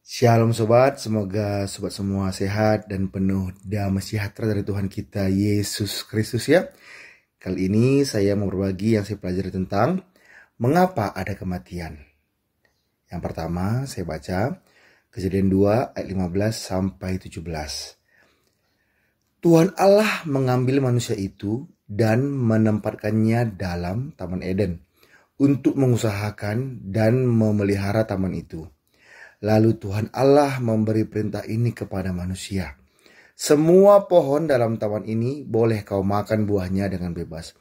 Shalom sobat, semoga sobat semua sehat dan penuh damai sejahtera dari Tuhan kita Yesus Kristus ya. Kali ini saya mau berbagi yang saya pelajari tentang mengapa ada kematian. Yang pertama saya baca Kejadian 2 ayat 15 sampai 17. Tuhan Allah mengambil manusia itu dan menempatkannya dalam Taman Eden untuk mengusahakan dan memelihara taman itu. Lalu Tuhan Allah memberi perintah ini kepada manusia. Semua pohon dalam taman ini boleh kau makan buahnya dengan bebas.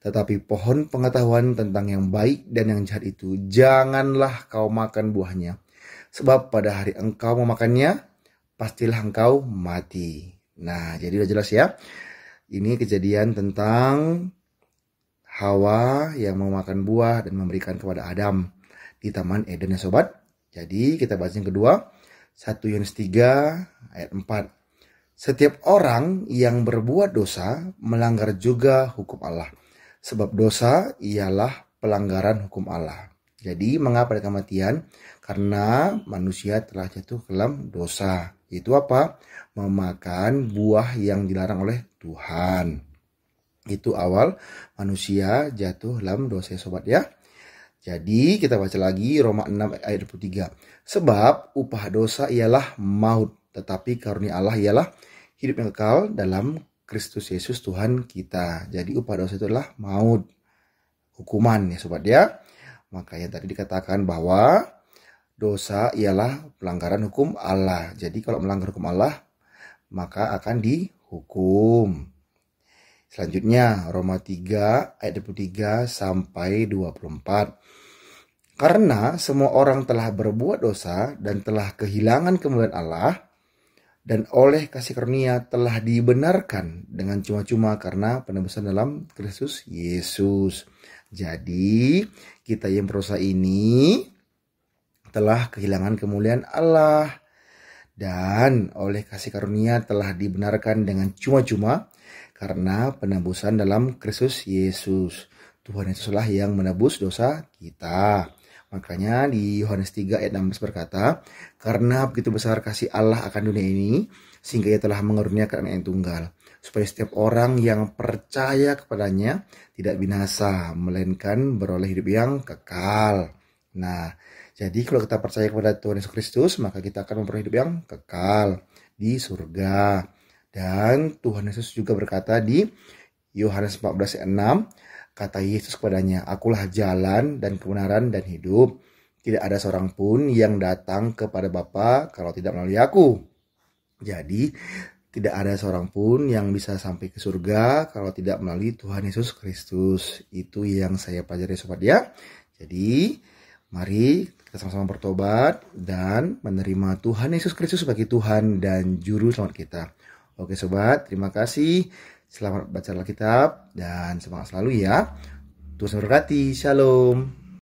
Tetapi pohon pengetahuan tentang yang baik dan yang jahat itu janganlah kau makan buahnya. Sebab pada hari engkau memakannya, pastilah engkau mati. Nah, jadi udah jelas ya. Ini kejadian tentang Hawa yang memakan buah dan memberikan kepada Adam di Taman Eden ya sobat. Jadi kita bahas yang kedua, 1 Yohanes 3 ayat 4. Setiap orang yang berbuat dosa melanggar juga hukum Allah. Sebab dosa ialah pelanggaran hukum Allah. Jadi mengapa ada kematian? Karena manusia telah jatuh ke dalam dosa. Itu apa? Memakan buah yang dilarang oleh Tuhan. Itu awal manusia jatuh dalam dosa sobat ya. Jadi kita baca lagi Roma 6 ayat 23. Sebab upah dosa ialah maut, tetapi karunia Allah ialah hidup yang kekal dalam Kristus Yesus Tuhan kita. Jadi upah dosa itu adalah maut, hukuman ya sobat ya. Makanya tadi dikatakan bahwa dosa ialah pelanggaran hukum Allah. Jadi kalau melanggar hukum Allah maka akan dihukum. Selanjutnya Roma 3 ayat 23 sampai 24. Karena semua orang telah berbuat dosa dan telah kehilangan kemuliaan Allah, dan oleh kasih karunia telah dibenarkan dengan cuma-cuma karena penebusan dalam Kristus Yesus. Jadi kita yang berdosa ini telah kehilangan kemuliaan Allah, dan oleh kasih karunia telah dibenarkan dengan cuma-cuma karena penebusan dalam Kristus Yesus. Tuhan Yesuslah yang menebus dosa kita. Makanya di Yohanes 3 ayat 16 berkata, karena begitu besar kasih Allah akan dunia ini, sehingga ia telah mengaruniakan Anak yang tunggal, supaya setiap orang yang percaya kepadanya tidak binasa, melainkan beroleh hidup yang kekal. Nah, jadi kalau kita percaya kepada Tuhan Yesus Kristus, maka kita akan memperoleh hidup yang kekal di surga. Dan Tuhan Yesus juga berkata di Yohanes 14 ayat 6, kata Yesus kepadanya, akulah jalan dan kebenaran dan hidup. Tidak ada seorang pun yang datang kepada Bapa kalau tidak melalui aku. Jadi tidak ada seorang pun yang bisa sampai ke surga kalau tidak melalui Tuhan Yesus Kristus. Itu yang saya pelajari sobat ya. Jadi mari kita sama-sama bertobat dan menerima Tuhan Yesus Kristus sebagai Tuhan dan Juru Selamat kita. Oke sobat, terima kasih. Selamat baca Alkitab dan semangat selalu ya. Tuhan memberkati. Shalom.